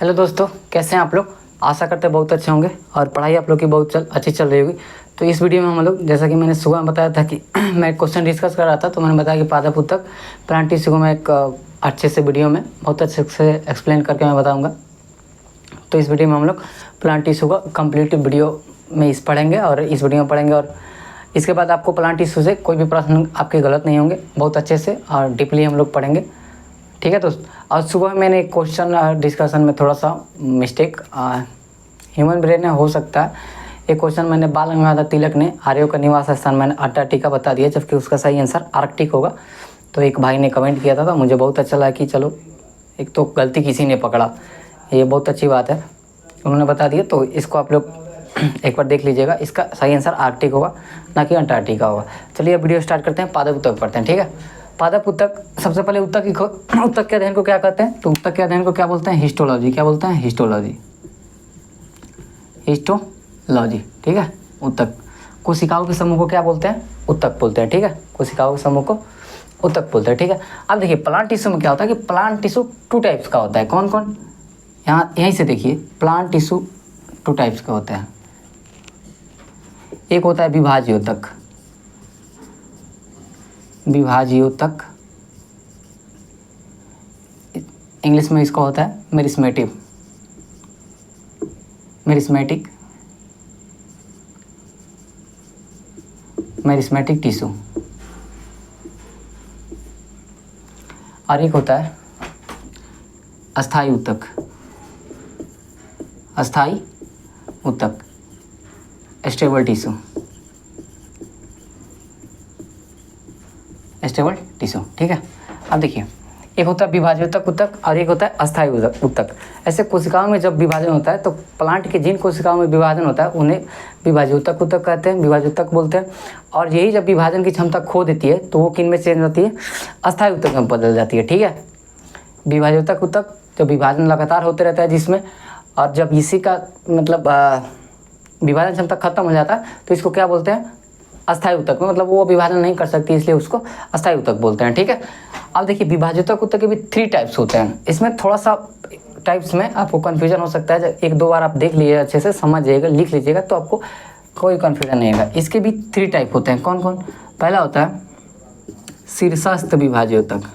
Hello दोस्तों, कैसे हैं आप लोग। आशा करते हैं बहुत अच्छे होंगे और पढ़ाई आप लोग की बहुत अच्छी चल रही होगी। तो इस वीडियो में हम लोग, जैसा कि मैंने सुबह बताया था कि मैं क्वेश्चन डिस्कस कर रहा था, तो मैंने बताया कि पादप उत्तक प्लांट टिश्यू को मैं एक अच्छे से वीडियो में बहुत अच्छे से एक्सप्लेन करके मैं बताऊँगा। तो इस वीडियो में हम लोग प्लांट टिश्यू का कंप्लीट वीडियो में इस पढ़ेंगे और इस वीडियो में पढ़ेंगे, और इसके बाद आपको प्लांट टिश्यू से कोई भी प्रश्न आपके गलत नहीं होंगे, बहुत अच्छे से और डीपली हम लोग पढ़ेंगे। ठीक है दोस्त। आज सुबह मैंने एक क्वेश्चन डिस्कशन में थोड़ा सा मिस्टेक ह्यूमन ब्रेन में हो सकता है। एक क्वेश्चन मैंने बाल गंगाधर तिलक ने आर्यों का निवास स्थान मैंने अंटार्कटिका बता दिया, जबकि उसका सही आंसर आर्कटिक होगा। तो एक भाई ने कमेंट किया था, मुझे बहुत अच्छा लगा कि चलो एक तो गलती किसी ने पकड़ा, ये बहुत अच्छी बात है, उन्होंने बता दिया। तो इसको आप लोग एक बार देख लीजिएगा, इसका सही आंसर आर्कटिक होगा, ना कि अंटार्कटिका होगा। चलिए अब वीडियो स्टार्ट करते हैं, पादप उत्तक पढ़ते हैं। ठीक है। पादप उत्तक, सबसे पहले उत्तक के अध्ययन को क्या कहते हैं, तो उत्तक के अध्ययन को क्या बोलते हैं, हिस्टोलॉजी। क्या बोलते हैं, हिस्टोलॉजी, हिस्टोलॉजी। ठीक है। उत्तक कोशिकाओं के समूह को क्या बोलते हैं, उत्तक बोलते हैं। ठीक है। कोशिकाओं के समूह को उत्तक बोलते हैं। ठीक है। अब देखिए प्लांट टिश्यू में क्या होता है कि प्लांट टिश्यू 2 टाइप्स का होता है। कौन कौन, यहीं से देखिए, प्लांट टिश्यू 2 टाइप्स का होता है। एक होता है विभाज्य उत्तक, विभाज्य उत्तक, इंग्लिश में इसका होता है मेरिस्मेटिव, मेरिस्मेटिक, मेरिस्मेटिक टिश्यू। और एक होता है अस्थायी उत्तक, अस्थायी उत्तक, स्टेबल टिश्यू, स्टेबल टिश्यू। ठीक है। अब देखिए, एक होता है विभाज्योतक उत्तक और एक होता है अस्थायी उत्तक। ऐसे कोशिकाओं में जब विभाजन होता है तो प्लांट के जिन कोशिकाओं में विभाजन होता है उन्हें विभाज्योतक उत्तक कहते हैं, विभाज्योतक बोलते हैं। और यही जब विभाजन की क्षमता खो देती है तो वो किन में चेंज होती है, अस्थायी उत्तक में बदल जाती है। ठीक है। विभाज्योतक उत्तक जब विभाजन लगातार होते रहता है जिसमें, और जब इसी का मतलब विभाजन क्षमता खत्म हो जाता है तो इसको क्या बोलते हैं, अस्थायी उत्तक में, मतलब वो विभाजन नहीं कर सकती इसलिए उसको अस्थायी उत्तक बोलते हैं। ठीक है। अब देखिए विभाज्योतक उत्तक के भी 3 टाइप्स होते हैं। इसमें थोड़ा सा टाइप्स में आपको कन्फ्यूजन हो सकता है, 1-2 बार आप देख लीजिए, अच्छे से समझ जाइएगा, लिख लीजिएगा तो आपको कोई कन्फ्यूजन नहीं होगा। इसके भी 3 टाइप होते हैं। कौन कौन, पहला होता है शीर्षस्थ विभाज्योतक,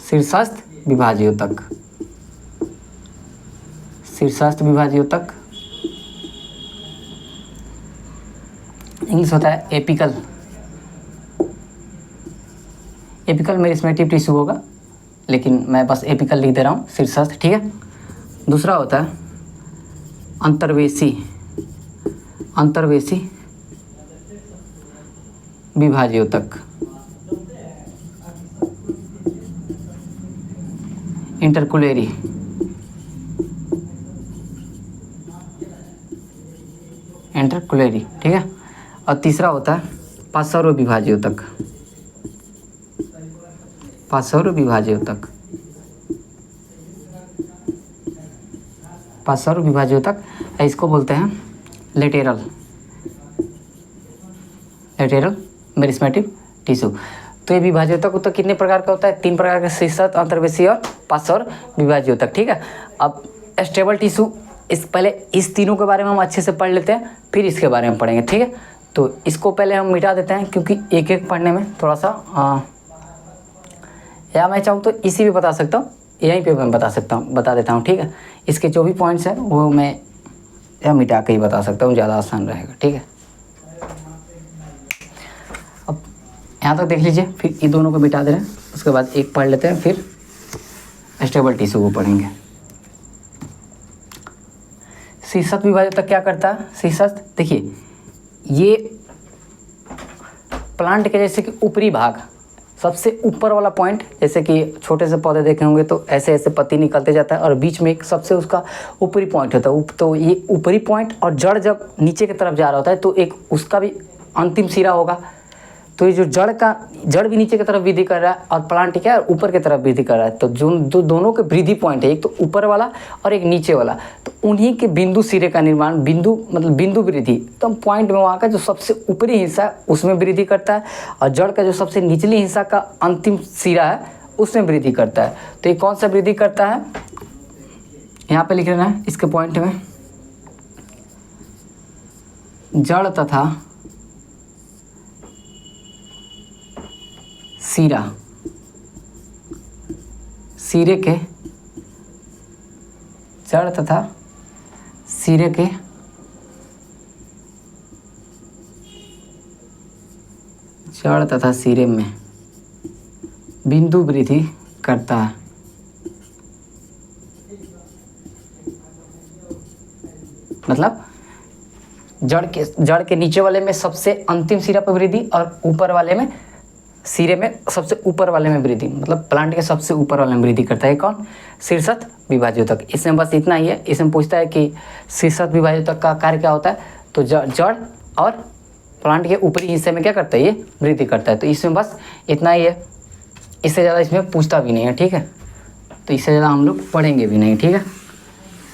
शीर्षस्थ विभाज्योतक, शीर्षस्थ विभाज्योतक। इंग्लिश होता है एपिकल, एपिकल मेरिस्मेटिव टिश्यू होगा, लेकिन मैं बस एपिकल लिख दे रहा हूँ, शीर्षस्थ। ठीक है। दूसरा होता है अंतर्वेशी, अंतर्वेशी विभाज्योतक, इंटरकुलेरी, इंटरकुलेरी। ठीक है। और तीसरा होता है पार्श्व विभाज्योतक, पार्श्व विभाज्योतक, पार्श्व विभाज्योतक। इसको बोलते हैं लेटेरल, लेटेरल मेरिस्मेटिव टिश्यू। तो ये विभाज्योतक उत्तक कितने प्रकार का होता है, 3 प्रकार का, शीर्षस्थ, अंतर्वेशी और पार्श्व विभाज्योतक। ठीक है। अब स्टेबल टिश्यू, इस पहले इस तीनों के बारे में हम अच्छे से पढ़ लेते हैं, फिर इसके बारे में पढ़ेंगे। ठीक है। तो इसको पहले हम मिटा देते हैं क्योंकि एक एक पढ़ने में थोड़ा सा या मैं चाहूँ तो इसी भी बता सकता हूँ, यहीं पे मैं बता देता हूँ। ठीक है। इसके जो भी पॉइंट्स हैं वो मैं या मिटा के ही बता सकता हूँ, ज़्यादा आसान रहेगा। ठीक है। अब यहाँ तक देख लीजिए, फिर ये दोनों को मिटा दे रहे हैं, उसके बाद एक पढ़ लेते हैं, फिर स्टेबल टिश्यू को पढ़ेंगे। शीर्षस्थ विभाज्योतक क्या करता है, शीर्षस्थ देखिए, ये प्लांट के जैसे कि ऊपरी भाग, सबसे ऊपर वाला पॉइंट, जैसे कि छोटे से पौधे देखे होंगे तो ऐसे ऐसे पत्ती निकलते जाता है और बीच में एक सबसे उसका ऊपरी पॉइंट होता है। तो ये ऊपरी पॉइंट, और जड़ जब नीचे की तरफ जा रहा होता है तो एक उसका भी अंतिम सिरा होगा। तो ये जो जड़ भी नीचे की तरफ वृद्धि कर रहा है और प्लांट क्या है, ऊपर की तरफ वृद्धि कर रहा है। तो जो दोनों के वृद्धि पॉइंट है, एक तो ऊपर वाला और एक नीचे वाला, तो उन्हीं के बिंदु सिरे का निर्माण, बिंदु मतलब बिंदु वृद्धि, तो पॉइंट में वहाँ का जो सबसे ऊपरी हिस्सा है उसमें वृद्धि करता है, और जड़ का जो सबसे निचली हिस्सा का अंतिम सिरा है उसमें वृद्धि करता है। तो ये कौन सा वृद्धि करता है, यहाँ पे लिख लेना है इसके पॉइंट में, जड़ तथा सीरा, सिरे के, जड़ तथा सिरे के जड़ तथा सिरे में बिंदु वृद्धि करता है। मतलब जड़ के नीचे वाले में सबसे अंतिम सिरा पर वृद्धि और ऊपर वाले में, सिरे में सबसे ऊपर वाले में वृद्धि, मतलब प्लांट के सबसे ऊपर वाले में वृद्धि करता है। कौन? शीर्षस्थ विभाज्योतक। इसमें बस इतना ही है। इसमें पूछता है कि शीर्षस्थ विभाज्योतक का कार्य क्या होता है, तो जड़ और प्लांट के ऊपरी हिस्से में क्या करता है, ये वृद्धि करता है। तो इसमें बस इतना ही है, इससे ज़्यादा इसमें पूछता भी नहीं है, ठीक है। तो इससे ज़्यादा हम लोग पढ़ेंगे भी नहीं, ठीक है।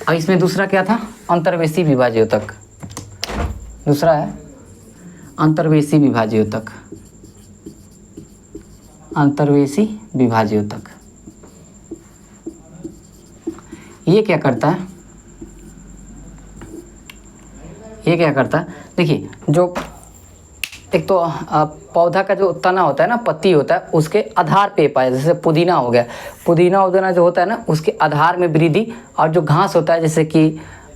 अब इसमें दूसरा क्या था, अंतर्वेशी विभाज्योतक। दूसरा है अंतर्वेशी विभाज्योतक। अंतर्वेशी विभाज्योतक ये क्या करता है, ये क्या करता है, देखिए जो एक तो पौधा का जो तना होता है ना, पत्ती होता है, उसके आधार पे पाया, जैसे पुदीना हो गया, पुदीना जो होता है ना, उसके आधार में वृद्धि। और जो घास होता है, जैसे कि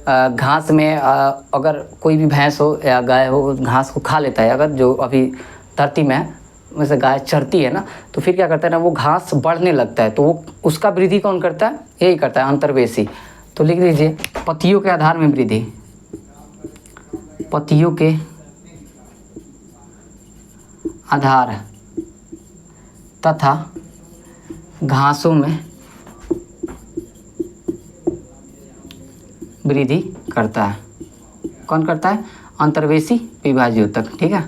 घास में अगर कोई भी भैंस हो या गाय हो, घास को खा लेता है, अगर जो अभी धरती में है, वैसे गाय चरती है ना, तो फिर क्या करता है ना, वो घास बढ़ने लगता है, तो वो उसका वृद्धि कौन करता है, यही करता है, अंतर्वेशी। तो लिख लीजिए, पत्तियों के आधार में वृद्धि, पत्तियों के आधार तथा घासों में वृद्धि करता है। कौन करता है, अंतर्वेशी विभाज्योतक, ठीक है।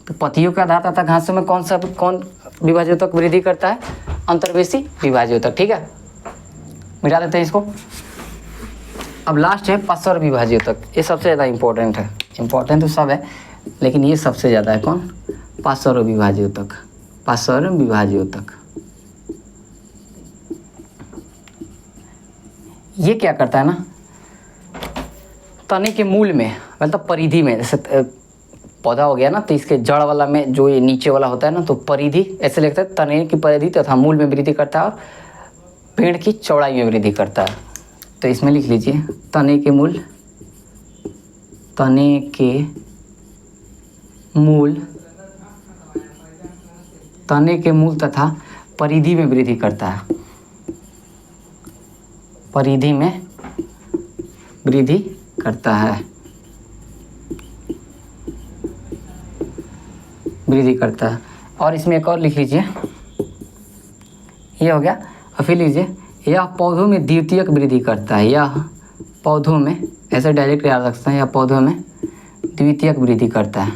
तो पत्तियों के आधार तथा घासों में कौन विभाज्योतक वृद्धि करता है, अंतर्वेशी विभाज्योतक, ठीक है। मिटा देते हैं इसको। अब लास्ट है पार्श्व विभाज्योतक। ये सबसे ज़्यादा इम्पोर्टेंट है, इम्पोर्टेंट तो सब है, लेकिन ये सबसे ज़्यादा है। कौन? पार्श्व विभाज्योतक। पार्श्व विभाज्योतक ये क्या करता है ना, तने के मूल में, मतलब परिधि में, जैसे पौधा हो गया ना, तो इसके जड़ वाला में जो ये नीचे वाला होता है ना, तो परिधि ऐसे लिखते हैं, तने की परिधि तथा मूल में वृद्धि करता है और पेड़ की चौड़ाई में वृद्धि करता है। तो इसमें लिख लीजिए, तने के मूल, तने के मूल, तने के मूल तथा परिधि में वृद्धि करता है, परिधि में वृद्धि करता है, वृद्धि करता है। और इसमें एक और लिख लीजिए, ये हो गया। और फिर लीजिए, यह पौधों में द्वितीयक वृद्धि करता है, यह पौधों में, ऐसे डायरेक्ट याद रखते हैं, यह पौधों में द्वितीयक वृद्धि करता है,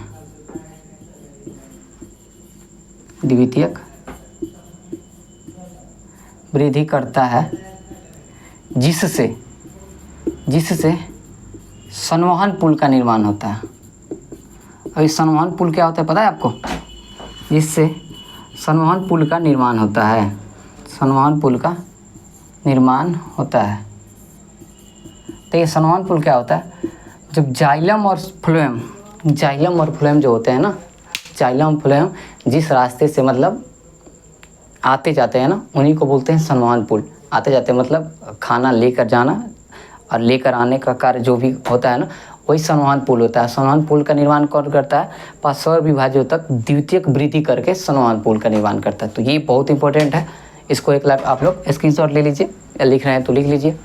द्वितीयक वृद्धि करता है, जिससे संवहन पुल का निर्माण होता है। अब इस संवहन पुल क्या होता है पता है आपको, जिससे संवहन पुल का निर्माण होता है, संवहन पुल का निर्माण होता है। तो ये संवहन पुल क्या होता है, जब जाइलम और फ्लोएम, जाइलम और फ्लोएम जो होते हैं ना, जाइलम फ्लोएम जिस रास्ते से मतलब आते जाते हैं ना, उन्हीं को बोलते हैं संवहन पुल। आते जाते मतलब खाना लेकर जाना और लेकर आने का कार्य जो भी होता है ना, वही संवहन पुल होता है। संवहन पुल का निर्माण कौन करता है, पार्श्व विभाज्योतक द्वितीयक वृद्धि करके संवहन पुल का निर्माण करता है। तो ये बहुत इंपॉर्टेंट है, इसको एक लाख आप लोग स्क्रीनशॉट ले लीजिए, या लिख रहे हैं तो लिख लीजिए,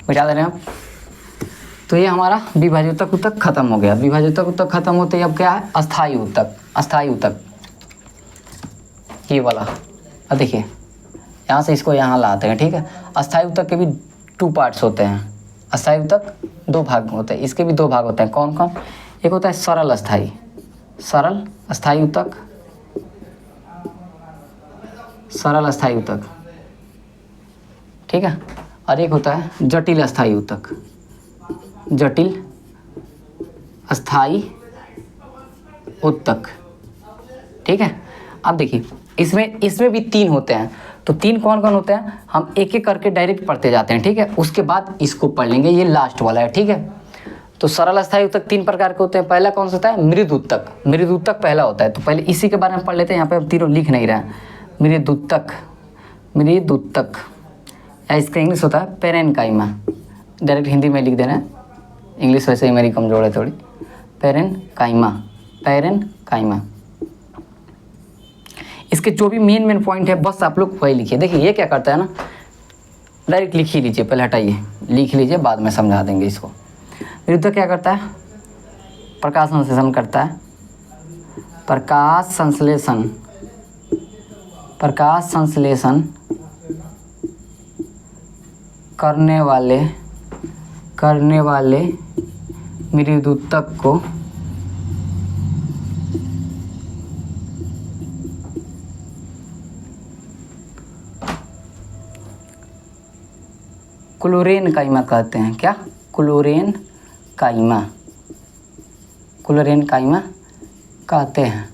मिटा दे रहे हैं आप। तो ये हमारा विभाज्योतक ऊतक खत्म हो गया। विभाज्योतक ऊतक खत्म होते ही अब क्या है, अस्थायी ऊतक। अस्थायी ऊतक ये वाला, अब देखिए यहाँ से इसको यहाँ लाते हैं, ठीक है। अस्थायी ऊतक के भी 2 पार्ट्स होते हैं। अस्थायी ऊतक 2 भाग होते हैं, इसके भी 2 भाग होते हैं। कौन कौन? एक होता है सरल अस्थायी, सरल अस्थायी ऊतक, सरल अस्थायी ऊतक, ठीक है। और एक होता है जटिल अस्थायी ऊतक, जटिल अस्थायी ऊतक, ठीक है। अब देखिए इसमें भी 3 होते हैं, तो 3 कौन कौन होते हैं हम एक एक करके डायरेक्ट पढ़ते जाते हैं, ठीक है। उसके बाद इसको पढ़ लेंगे, ये लास्ट वाला है, ठीक है। तो सरल अस्थायी उत्तक 3 प्रकार के होते हैं। पहला कौन सा होता है मृदु उत्तक, मृदु उत्तक पहला होता है। तो पहले इसी के बारे में पढ़ लेते हैं, यहाँ पे हम तीनों लिख नहीं रहे हैं। मृदु उत्तक, मृदु उत्तक या इसका इंग्लिश होता है पेरेनकाइमा, डायरेक्ट हिंदी में लिख देना है, इंग्लिश वैसे ही मेरी कमजोर है थोड़ी। Parenchyma, parenchyma. इसके जो भी मेन पॉइंट है बस आप लोग वही लिखिए। देखिए ये क्या करता है ना, डायरेक्ट लिख ही लीजिए, पहले हटाइए, लिख लीजिए, बाद में समझा देंगे इसको। मृदु क्या करता है, प्रकाश संश्लेषण करता है, प्रकाश संश्लेषण, प्रकाश संश्लेषण करने वाले मृदुत्तक को क्लोरेनकाइमा कहते हैं। क्या, क्लोरेनकाइमा, क्लोरेनकाइमा कहते हैं।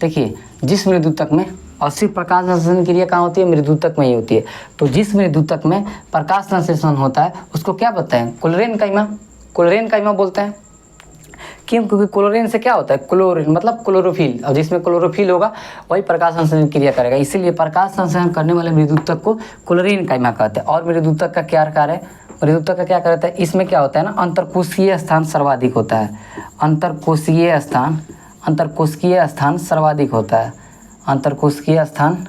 देखिए जिस मृदुत्तक में, और सिर्फ प्रकाश संश्लेषण क्रिया कहाँ होती है, मृदुत्तक में ही होती है। तो जिस मृदुत्तक में प्रकाश संश्लेषण होता है उसको क्या बोलते हैं, क्लोरेनकाइमा, क्लोरेनकाइमा बोलते हैं। क्यों, क्योंकि क्लोरीन से क्या होता है, क्लोरीन मतलब क्लोरोफिल, और जिसमें क्लोरोफिल होगा वही प्रकाश संश्लेषण क्रिया करेगा, इसीलिए प्रकाश संश्लेषण करने वाले मृदुत्तक को क्लोरेनकाइमा कहते हैं। और मृदुत्तक का क्या कार्य है, मृदुत्तक का क्या कार्य होता है, इसमें क्या होता है ना, अंतरकोशिकीय स्थान सर्वाधिक होता है, अंतरकोशिकीय स्थान, अंतरकोशिकीय स्थान सर्वाधिक होता है, अंतरकोशिकीय स्थान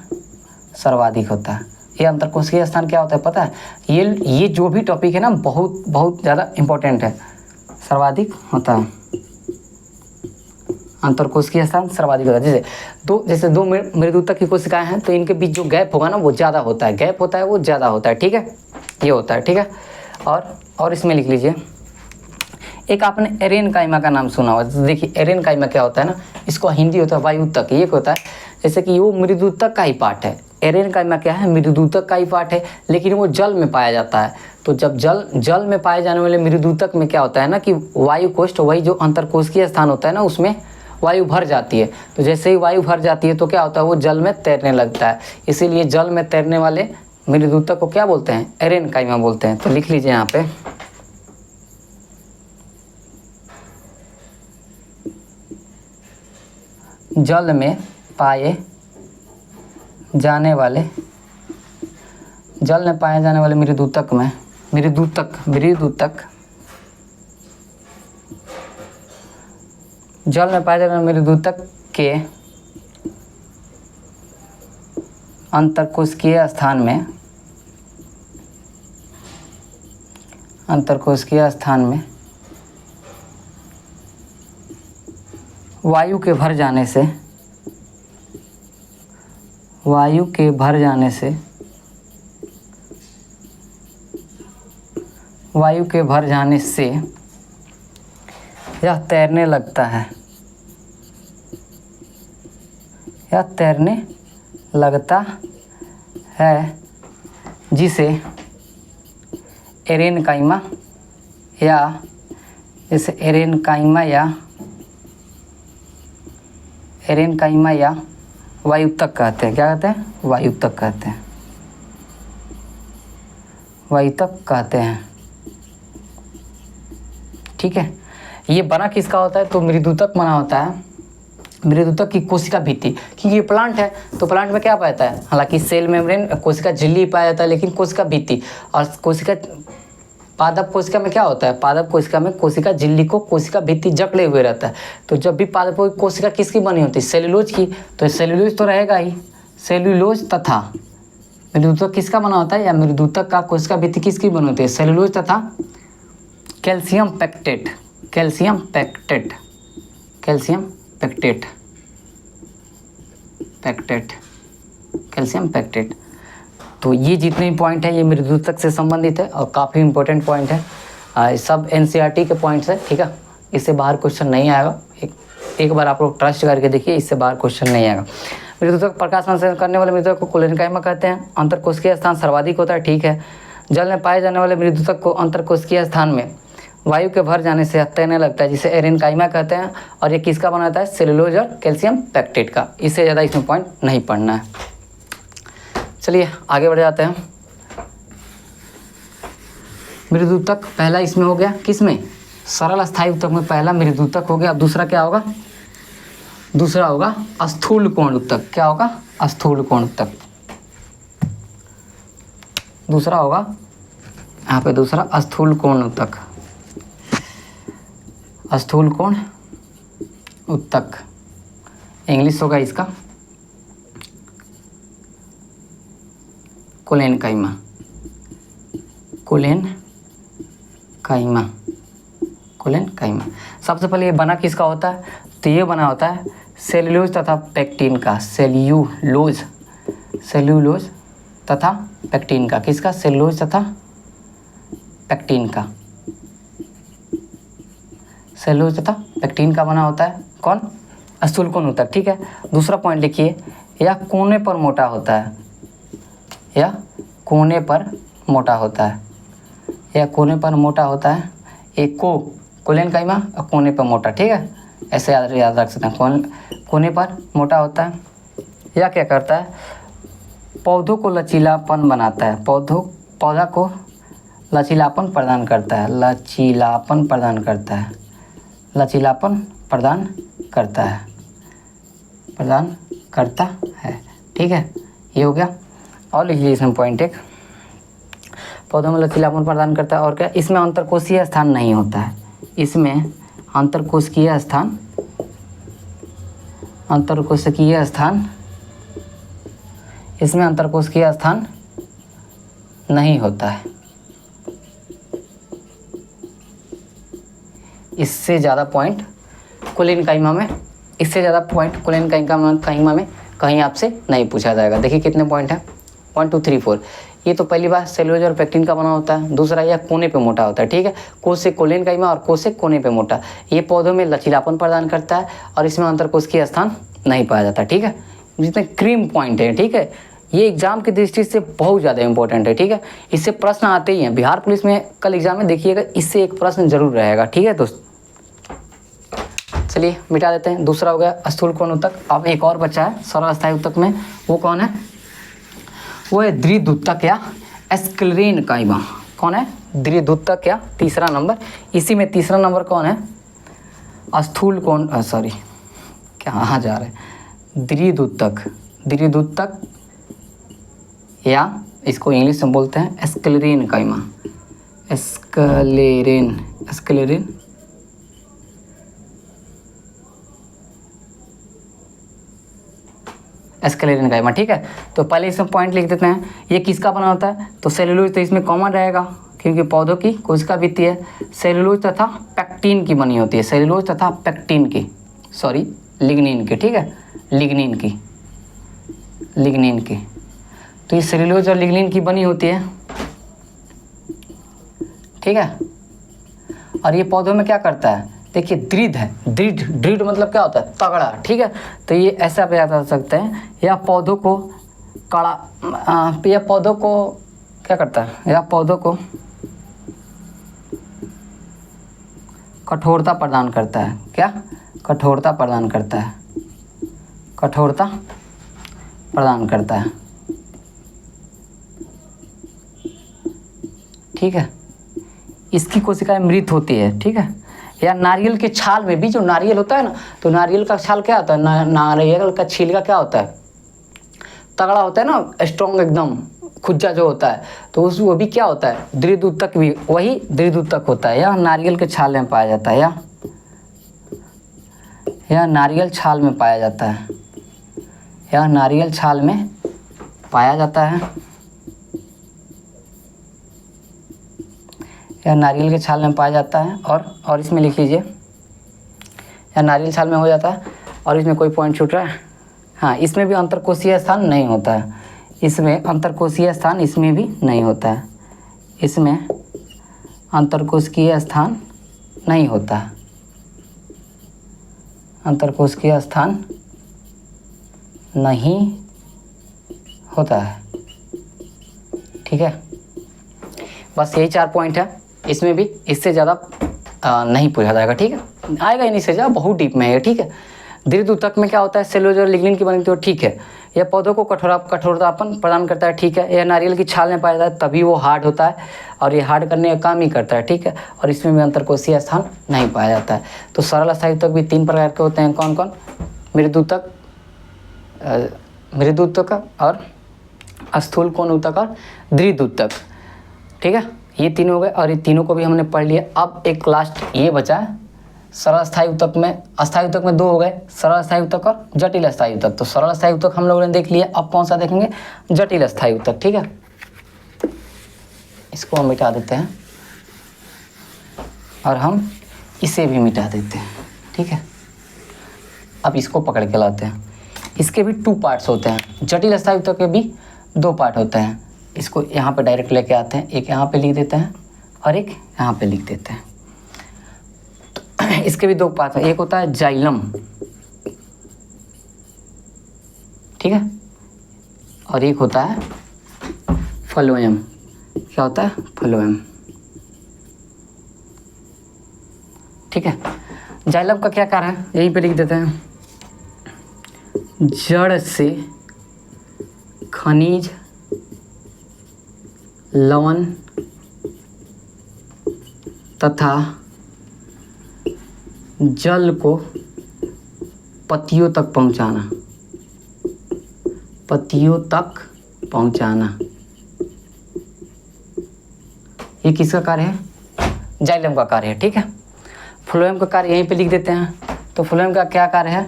सर्वाधिक होता है। ये अंतरकोशिकीय स्थान क्या होता है पता है, ये जो भी टॉपिक है ना बहुत ज़्यादा इंपॉर्टेंट है, सर्वाधिक होता है, अंतरकोशिकीय स्थान सर्वाधिक होता है। जैसे दो मृदुत्तक की कोशिकाएं हैं तो इनके बीच जो गैप होगा ना वो ज़्यादा होता है, गैप होता है वो ज़्यादा होता है, ठीक है, ये होता है, ठीक है। और इसमें लिख लीजिए, एक आपने एरेनकाइमा का नाम सुना होगा। देखिए एरेनकाइमा क्या होता है ना, इसको हिंदी होता है वायुत्तक, ये होता है जैसे कि वो मृदुत्तक का ही पार्ट है। एरेनकाइमा क्या है, मृदुत्तक का ही पार्ट है, लेकिन वो जल में पाया जाता है। तो जब जल में पाए जाने वाले मृदुत्तक में क्या होता है ना कि वायु कोष्ठ, वही जो अंतरकोशिकीय स्थान होता है ना, उसमें वायु भर जाती है। तो जैसे ही वायु भर जाती है तो क्या होता है, वो जल में तैरने लगता है। इसीलिए जल में तैरने वाले मृदुत्तक को क्या बोलते हैं, एरेनकाइमा बोलते हैं। तो लिख लीजिए यहाँ पे, जल में पाए जाने वाले मृदुत्तक में, मृदुत्तक जल में पाए जाने वाले मृदुत्तक के अंतरकोशिकीय स्थान में वायु के भर जाने से यह तैरने लगता है, जिसे एरेनकाइमा या वायुत्तक कहते हैं। क्या कहते हैं, वायुत्तक कहते हैं, ठीक है। ये बना किसका होता है, तो मृदुत्तक बना होता है, मृदुत्तक की कोशिका भित्ति, क्योंकि ये प्लांट है तो प्लांट में क्या पाया जाता है, हालांकि सेल मेम्ब्रेन कोशिका झिल्ली पाया जाता है, लेकिन कोशिका भित्ति और पादप कोशिका में क्या होता है, पादप कोशिका में कोशिका झिल्ली को कोशिका भित्ति जकड़े हुए रहता है। तो जब भी पादप कोशिका किसकी बनी होती है, सेल्यूलोज की, तो सेल्यूलोज तो रहेगा ही, सेल्यूलोज तथा मृदुत्तक किसका बना होता है, या मृदुत्तक का कोशिका भित्ति किसकी बनी होती है, सेल्यूलोज तथा कैल्शियम पैक्टेट। तो ये जितने भी पॉइंट है ये मृदुत्तक से संबंधित है और काफ़ी इंपॉर्टेंट पॉइंट है, सब एनसीईआरटी के पॉइंट्स है, ठीक है। इससे बाहर क्वेश्चन नहीं आएगा, एक बार आप लोग ट्रस्ट करके देखिए, इससे बाहर क्वेश्चन नहीं आएगा। मृदुत्तक प्रकाश संश्लेषण करने वाले मृदुत्तक को क्लोरेनकाइमा कहते हैं। अंतरकोशिकीय स्थान सर्वाधिक होता है, ठीक है। जल में पाए जाने वाले मृदुत्तक को अंतरकोशिकीय स्थान में वायु के भर जाने से तैरने लगता है, जिसे एरेनकाइमा कहते हैं। और ये किसका बना होता है? सेलुलोज और कैल्शियम पैक्टेट का। इससे ज़्यादा इसमें पॉइंट नहीं पढ़ना है। चलिए आगे बढ़ जाते हैं। मृदुतक पहला इसमें हो गया, किसमें? सरल अस्थायी उत्तक में पहला मृदुतक हो गया। अब दूसरा क्या होगा? दूसरा होगा स्थूल कोण उत्तक। क्या होगा? स्थूल कोण उत्तक। दूसरा होगा यहाँ पे दूसरा स्थूल कोण उत्तक। स्थूल कोण उत्तक इंग्लिश होगा इसका कोलेनकाइमा। कोलेनकाइमा। कोलेनकाइमा। सबसे पहले ये बना किसका होता है? तो ये बना होता है सेल्यूलोज तथा पेक्टिन का। सेल्यूलोज तथा पेक्टिन का। किसका? सेल्यूलोज तथा पेक्टिन का। सेल्यूलोज तथा पेक्टिन का बना होता है। कौन? स्थूल कोण उत्तक। ठीक है। दूसरा पॉइंट लिखिए, यह कोने पर मोटा होता है। यह कोने पर मोटा होता है। यह कोने पर मोटा होता है। एक कोलेनकाइमा और कोने पर मोटा। ठीक है, ऐसे याद रख सकते हैं। कोने पर मोटा होता है। यह क्या करता है? पौधों को लचीलापन बनाता है। पौधा को लचीलापन प्रदान करता है। लचीलापन प्रदान करता है। लचीलापन प्रदान करता है। प्रदान करता है। ठीक है, ये हो गया। और लिख लीजिए इसमें पॉइंट एक, पौधों में लचीलापन प्रदान करता है। और क्या? इसमें अंतरकोशीय स्थान नहीं होता है। इसमें अंतरकोशिकीय स्थान इसमें अंतरकोशिकीय स्थान नहीं होता है। इससे ज़्यादा पॉइंट कोलेनकाइमा में कहीं आपसे नहीं पूछा जाएगा। देखिए कितने पॉइंट हैं, 1 2 3 4। ये तो पहली बात सेल्यूलोज और पेक्टिन का बना होता है। दूसरा यह कोने पे मोटा होता है। ठीक है, कोश से कोलेनकाइमा और कोश से कोने पे मोटा। ये पौधों में लचीलापन प्रदान करता है और इसमें अंतरकोशिकीय स्थान नहीं पाया जाता। ठीक है, जितने क्रीम पॉइंट है। ठीक है, ये एग्जाम की दृष्टि से बहुत ज़्यादा इंपॉर्टेंट है। ठीक है, इससे प्रश्न आते ही हैं। बिहार पुलिस में कल एग्जाम में देखिएगा, इससे एक प्रश्न जरूर रहेगा। ठीक है दोस्त, चलिए मिटा देते हैं। दूसरा हो गया स्थूल कोण उत्तक। अब एक और बचा है सरल अस्थायी उत्तक में, वो कौन है? वो है द्विद्युतक या स्क्लेरेनकाइमा। कौन है? द्विद्युतक या तीसरा नंबर। इसी में तीसरा नंबर कौन है? स्थूल कोण कहाँ जा रहे हैं? द्विद्युतक या इसको इंग्लिश में बोलते हैं स्क्लेरेनकाइमा। स्क्लेरेनकाइमा। ठीक है, तो पहले इसमें पॉइंट लिख देते हैं। ये किसका बना होता है? तो सेल्यूलोज तो इसमें कॉमन रहेगा क्योंकि पौधों की कोशिका भित्ति है। सेल्यूलोज तथा पेक्टिन की बनी होती है। सेल्यूलोज तथा पेक्टिन की, लिग्निन की। ठीक है, लिग्निन की। तो ये सेल्यूलोज और लिग्निन की बनी होती है। ठीक है, और ये पौधों में क्या करता है? देखिए दृढ़ है। दृढ़ मतलब क्या होता है? तगड़ा। ठीक है, तो ये ऐसा बता सकते हैं, यह पौधों को क्या करता है? यह पौधों को कठोरता प्रदान करता है। क्या? कठोरता प्रदान करता है। ठीक है, इसकी कोशिकाएं मृत होती है। ठीक है, या नारियल के छाल में भी, जो नारियल होता है ना, तो नारियल का छाल क्या होता है? नारियल का छिलका क्या होता है? तगड़ा होता है ना, स्ट्रॉन्ग एकदम, खुज्जा जो होता है। तो वो भी क्या होता है? द्विद्युतक भी वही द्विद्युतक होता है। यह नारियल के छाल में पाया जाता है। यह नारियल छाल में पाया जाता है। यह नारियल छाल में पाया जाता है। यह नारियल के छाल में पाया जाता है। और इसमें लिख लीजिए, यह नारियल छाल में हो जाता है। और इसमें कोई पॉइंट छूट रहा है? हाँ, इसमें भी अंतरकोशीय स्थान नहीं होता है। इसमें अंतरकोशीय स्थान इसमें भी नहीं होता है। इसमें अंतरकोशिकीय स्थान नहीं होता है। अंतरकोशिकीय स्थान नहीं होता है। ठीक है, बस यही 4 पॉइंट है। इसमें भी इससे ज़्यादा नहीं पूछा जाएगा, ठीक है, आएगा ही नहीं समझा, बहुत डीप में है, ठीक है। दृढ़ ऊतक में क्या होता है, सेलुलोज और लिग्निन की बनती है, ठीक है। यह पौधों को कठोरतापन प्रदान करता है, ठीक है। यह नारियल की छाल में पाया जाता है, तभी वो हार्ड होता है और ये हार्ड करने का काम ही करता है, ठीक है। और इसमें भी अंतरकोशीय स्थान नहीं पाया जाता है। तो सरल अस्थायी ऊतक भी 3 प्रकार के होते हैं, कौन कौन, मृदूतक, मृदूतक और स्थूल कोण ऊतक और दृढ़ ऊतक, ठीक है। ये तीनों हो गए और ये तीनों को भी हमने पढ़ लिया। अब एक लास्ट ये बचा है सरल अस्थायी ऊतक में, अस्थायी ऊतक में 2 हो गए, सरल अस्थायी ऊतक और जटिल अस्थायी ऊतक। तो सरल अस्थायी ऊतक हम लोगों ने देख लिया, अब कौन सा देखेंगे, जटिल अस्थायी ऊतक, ठीक है। इसको हम मिटा देते हैं और हम इसे भी मिटा देते हैं, ठीक है। अब इसको पकड़ के लाते हैं। इसके भी 2 पार्ट्स होते हैं, जटिल अस्थायी ऊतक के भी 2 पार्ट होते हैं। इसको यहाँ पे डायरेक्ट लेके आते हैं, एक यहाँ पे लिख देते हैं और एक यहाँ पे लिख देते हैं। तो इसके भी 2 पार्ट हैं, एक होता है जाइलम, ठीक है, और एक होता है फ्लोएम। क्या होता है, फ्लोएम, ठीक है। जाइलम का क्या कार्य है, यहीं पे लिख देते हैं, जड़ से खनिज, लवण तथा जल को पत्तियों तक पहुंचाना, पत्तियों तक पहुंचाना, ये किसका कार्य है, जाइलम का कार्य है, ठीक है। फ्लोएम का कार्य यहीं पे लिख देते हैं। तो फ्लोएम का क्या कार्य है,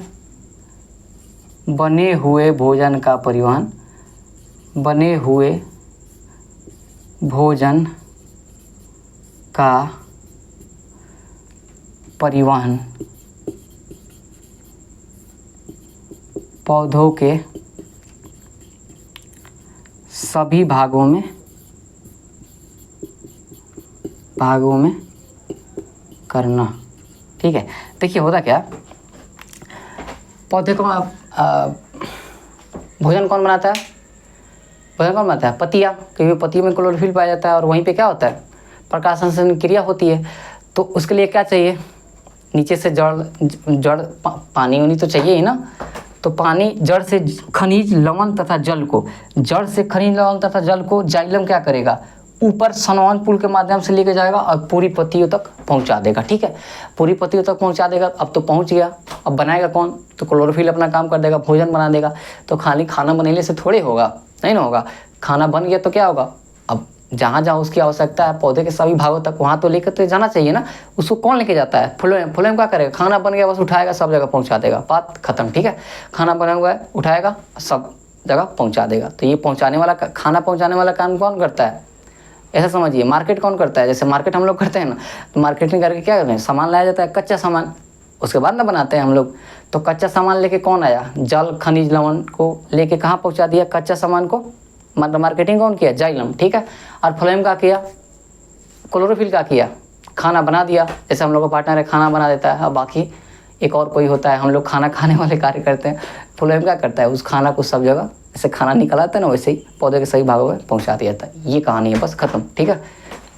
बने हुए भोजन का परिवहन, बने हुए भोजन का परिवहन पौधों के सभी भागों में करना, ठीक है। देखिए होता क्या, पौधे को भोजन कौन बनाता है, भोजन कौन बनाता है, पत्तियाँ, क्योंकि पत्तियों में क्लोरोफिल पाया जाता है और वहीं पे क्या होता है, प्रकाश संश्लेषण क्रिया होती है। तो उसके लिए क्या चाहिए, नीचे से जड़ पानी वानी तो चाहिए ही ना। तो पानी, जड़ से खनिज, लवण तथा जल को, जड़ से खनिज, लवण तथा जल को जाइलम क्या करेगा, ऊपर सनवन पुल के माध्यम से लेके जाएगा और पूरी पत्तियों तक पहुंचा देगा, ठीक है। पूरी पत्तियों तक पहुंचा देगा। अब तो पहुंच गया, अब बनाएगा कौन, तो क्लोरोफिल अपना काम कर देगा, भोजन बना देगा। तो खाली खाना बनाने से थोड़े होगा, नहीं ना होगा, खाना बन गया तो क्या होगा, अब जहाँ जहाँ उसकी आवश्यकता है पौधे के सभी भागों तक, वहाँ तो लेकर तो जाना चाहिए ना। उसको कौन लेके जाता है, फ्लोएम। फ्लोएम क्या करेगा, खाना बन गया बस उठाएगा, सब जगह पहुँचा देगा, बात खत्म, ठीक है। खाना बना हुआ है, उठाएगा, सब जगह पहुँचा देगा। तो ये पहुँचाने वाला, खाना पहुँचाने वाला काम कौन करता है, ऐसा समझिए। मार्केट कौन करता है, जैसे मार्केट हम लोग करते हैं ना, तो मार्केटिंग करके क्या करते हैं, सामान लाया जाता है, कच्चा सामान, उसके बाद ना बनाते हैं हम लोग। तो कच्चा सामान लेके कौन आया, जल खनिज लवण को लेके कहाँ पहुँचा दिया, कच्चा सामान को, मतलब मार्केटिंग कौन किया, जाइलम, ठीक है। और फ्लोएम का किया, क्लोरोफिल का किया, खाना बना दिया। जैसे हम लोग का पार्टनर है, खाना बना देता है। अब बाकी एक और कोई होता है, हम लोग खाना खाने वाले कार्य करते हैं। फ्लोएम क्या करता है, उस खाना को सब जगह जैसे खाना निकल आता है ना, वैसे ही पौधे के सही भागों में पहुंचा दिया जाता है। ये कहानी है, बस खत्म, ठीक है।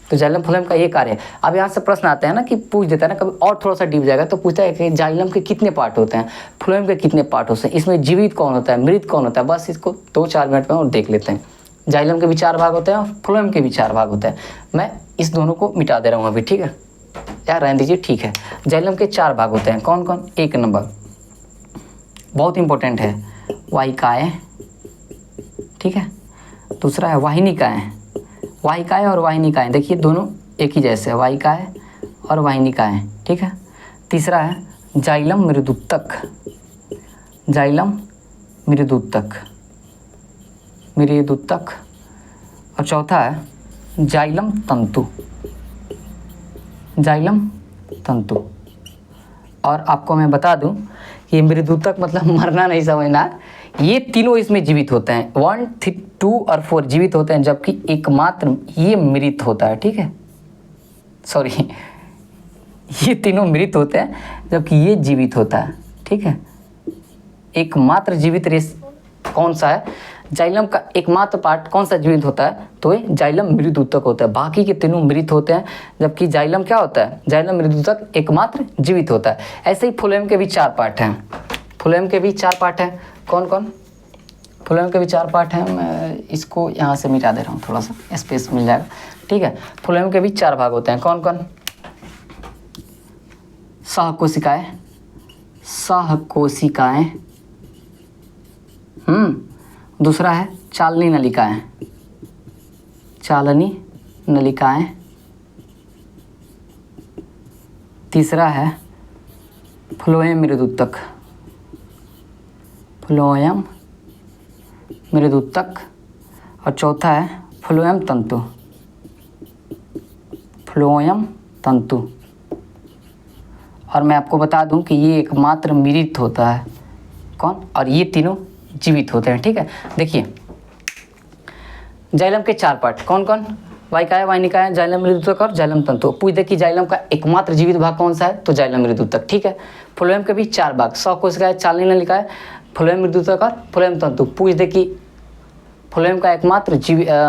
तो जाइलम फ्लोएम का ये कार्य है। अब यहाँ से प्रश्न आते हैं ना कि पूछ देता है ना, कभी और थोड़ा सा डीप जाएगा तो पूछता है कि जाइलम के कितने पार्ट होते हैं, फ्लोएम के कितने पार्ट होते हैं, इसमें जीवित कौन होता है, मृत कौन होता है। बस इसको 2-4 मिनट में और देख लेते हैं। जाइलम के भी 4 भाग होते हैं और फ्लोएम के भी 4 भाग होते हैं। मैं इस दोनों को मिटा दे रहा हूँ अभी, ठीक है, यार रहने दीजिए, ठीक है। जाइलम के 4 भाग होते हैं, कौन कौन, 1 नंबर बहुत इंपॉर्टेंट है, वाहिकाएँ, ठीक है। दूसरा है वाहिनिकाएँ, वाहिकाएँ और वाहिनिकाएँ, देखिए दोनों एक ही जैसे है, वाहिकाएँ और वाहिनिकाएँ, ठीक है। तीसरा है जाइलम मृदुतक, जाइलम मृदुतक, मृदुतक। और चौथा है जाइलम तंतु, जाइलम तंतु। और आपको मैं बता दूं कि मृदुतक मतलब मरना नहीं समझना, ये तीनों इसमें जीवित होते हैं, 1, 2 और 4 जीवित होते हैं, जबकि एकमात्र ये मृत होता है, ठीक है, सॉरी ये तीनों मृत होते हैं जबकि ये जीवित होता है, ठीक है। एकमात्र जीवित रेस कौन सा है, जाइलम का एकमात्र पार्ट कौन सा जीवित होता है, तो ये जाइलम मृदुतक होता है। बाकी के तीनों मृत होते हैं, जबकि जाइलम क्या होता है, जाइलम मृदुतक एकमात्र जीवित होता है। ऐसे ही फ्लोएम के भी 4 पार्ट हैं। फ्लोएम के भी 4 पार्ट हैं। कौन कौन? फ्लोएम के भी 4 पार्ट हैं। मैं इसको यहाँ से मिटा दे रहा हूँ, थोड़ा सा स्पेस मिल जाएगा, ठीक है। फ्लोएम के भी 4 भाग होते हैं। कौन कौन? सहकोशिकाएं, सहकोशिकाएं, दूसरा है चालनी नलिकाएं, चालनी नलिकाएं, तीसरा है फ्लोएम मृदुतक, फ्लोएम मृदुतक, और चौथा है फ्लोएम तंतु, फ्लोएम तंतु। और मैं आपको बता दूं कि ये एकमात्र मृत होता है। कौन? और ये तीनों जीवित होते हैं, ठीक है। देखिए जाइलम के 4 पार्ट कौन कौन? वाहिकाएं, वाहिनिकाएं, जाइलम मृदुतक और जाइलम तंतु। पूछ दे कि जाइलम का एकमात्र जीवित भाग कौन सा है, तो जाइलम मृदुतक, ठीक है। फ्लोएम के भी 4 भाग, सहकोशिकाएं, चालनी नलिकाएं, फ्लोएम मृदुतक और फ्लोएम तंतु। पूछ दे कि फ्लोएम का एकमात्र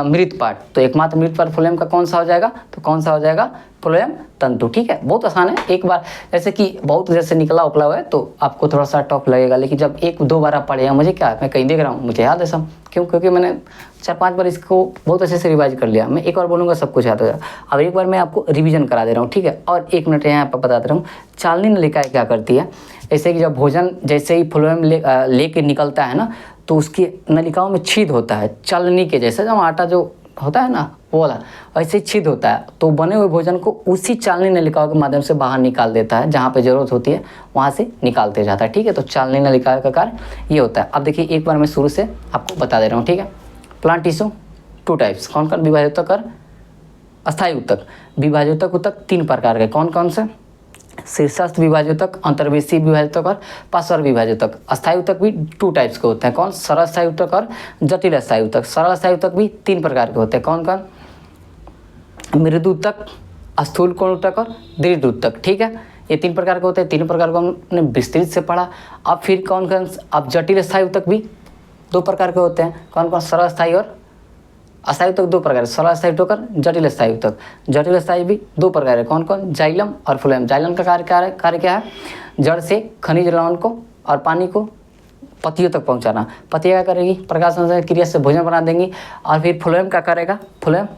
मृत पार्ट, तो एकमात्र मृत पार्ट फ्लोएम का कौन सा हो जाएगा, तो कौन सा हो जाएगा, फ्लोएम तंतु, ठीक है। बहुत आसान है। एक बार जैसे कि बहुत जैसे निकला उपला हुआ है तो आपको थोड़ा सा टफ लगेगा, लेकिन जब 1-2 बार आप पढ़े, मुझे क्या, मैं कहीं देख रहा हूँ, मुझे याद है सब। क्यों? क्योंकि मैंने 4-5 बार इसको बहुत अच्छे से रिवाइज कर लिया। मैं एक बार बोलूँगा सब कुछ याद हो जाएगा। अब एक बार मैं आपको रिवीजन करा दे रहा हूँ, ठीक है। और 1 मिनट यहाँ पर बता दे रहा हूँ। चालनी नलिकाएं क्या करती है, जैसे कि जब भोजन जैसे ही फ्लोएम लेके निकलता है ना, तो उसकी नलिकाओं में छेद होता है, चालनी के जैसे, जब आटा जो होता है ना वो वाला, ऐसे ही छेद होता है। तो बने हुए भोजन को उसी चालनी नलिकाओं के माध्यम से बाहर निकाल देता है, जहाँ पे ज़रूरत होती है वहाँ से निकालते जाता है, ठीक है। तो चालनी नलिकाओं का कार्य ये होता है। अब देखिए एक बार मैं शुरू से आपको बता दे रहा हूँ, ठीक है। प्लांट टिश्यू 2 टाइप्स, कौन कौन? विभाजोतक और अस्थायी उत्तक। विभाजोतक उत्तक 3 प्रकार के, कौन कौन से? शीर्षस्थ विभाजोतक, अंतर्वेशी विभाजोतक और पार्श्व विभाजोतक। अस्थायी उत्तक भी 2 टाइप्स के होते हैं, कौन? सरल स्थायी उत्तक और जटिल स्थायी उत्तक। सरल स्थायी उत्तक भी 3 प्रकार के होते हैं, कौन कौन? मृदुतक, स्थूल कोण उत्तक और दृढ़ उत्तक, ठीक है। ये 3 प्रकार के होते हैं। 3 प्रकार को हमने विस्तृत से पढ़ा। अब फिर कौन कौन? अब जटिल स्थायी उत्तक भी 2 प्रकार के होते हैं, कौन कौन? सरल स्थायी और अस्थायी उत्तक 2 प्रकार, सरल स्थायी उत्तक और जटिल स्थायी उत्तक। जटिल स्थायी भी 2 प्रकार है, कौन कौन? जाइलम और फ्लोएम। जाइलम का कार्य क्या है? जड़ से खनिज लवण को और पानी को पत्तियों तक पहुंचाना। पत्तियाँ क्या करेगी? प्रकाश संश्लेषण क्रिया से भोजन बना देंगी। और फिर फ्लोएम क्या करेगा? फ्लोएम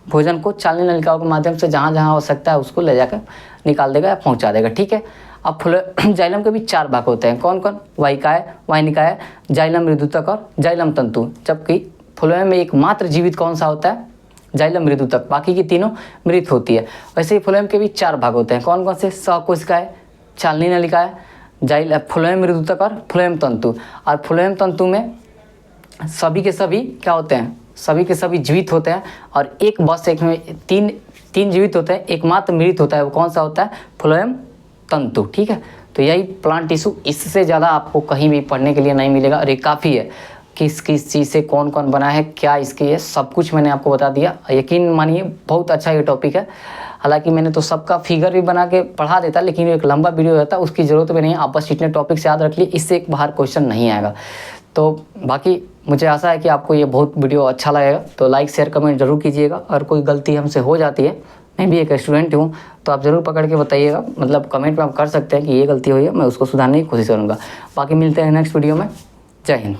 भोजन को चालनी नलिकाओं के माध्यम से जहाँ जहाँ आवश्यकता है उसको ले जाकर निकाल देगा या पहुँचा देगा, ठीक है। अब जाइलम के भी 4 भाग होते हैं, कौन कौन? वाहिकाएं, वाहिनिकाएं, जाइलम मृदुतक और जाइलम तंतु। जबकि फ्लोएम में एकमात्र जीवित कौन सा होता है? जाइलम मृदुतक, बाकी की तीनों मृत होती है। वैसे ही फ्लोएम के भी 4 भाग होते हैं, कौन कौन से? सहकोशिकाएं, चालनी नलिकाएं, फ्लोएम मृदुतक और फ्लोएम तंतु। और फ्लोएम तंतु में सभी के सभी क्या होते हैं? सभी के सभी जीवित होते हैं। और एक बस एक में तीन जीवित होते हैं, एकमात्र मृत होता है, वो कौन सा होता है? फ्लोएम तंतु, ठीक है। तो यही प्लांट टिश्यू, इससे ज़्यादा आपको कहीं भी पढ़ने के लिए नहीं मिलेगा। और ये काफ़ी है, किस किस चीज़ से कौन कौन बना है, क्या इसके, ये सब कुछ मैंने आपको बता दिया। यकीन मानिए बहुत अच्छा ये टॉपिक है। हालांकि मैंने तो सबका फिगर भी बना के पढ़ा देता, लेकिन एक लंबा वीडियो रहता, उसकी ज़रूरत भी नहीं है। आप बस इतने टॉपिक से याद रख लिए, इससे एक बाहर क्वेश्चन नहीं आएगा। तो बाकी मुझे आशा है कि आपको ये बहुत वीडियो अच्छा लगेगा। तो लाइक शेयर कमेंट जरूर कीजिएगा। और कोई गलती हमसे हो जाती है, मैं भी एक स्टूडेंट हूँ, तो आप ज़रूर पकड़ के बताइएगा, मतलब कमेंट में आप कर सकते हैं कि ये गलती हुई है, मैं उसको सुधारने की कोशिश करूँगा। बाकी मिलते हैं नेक्स्ट वीडियो में। जय हिंद।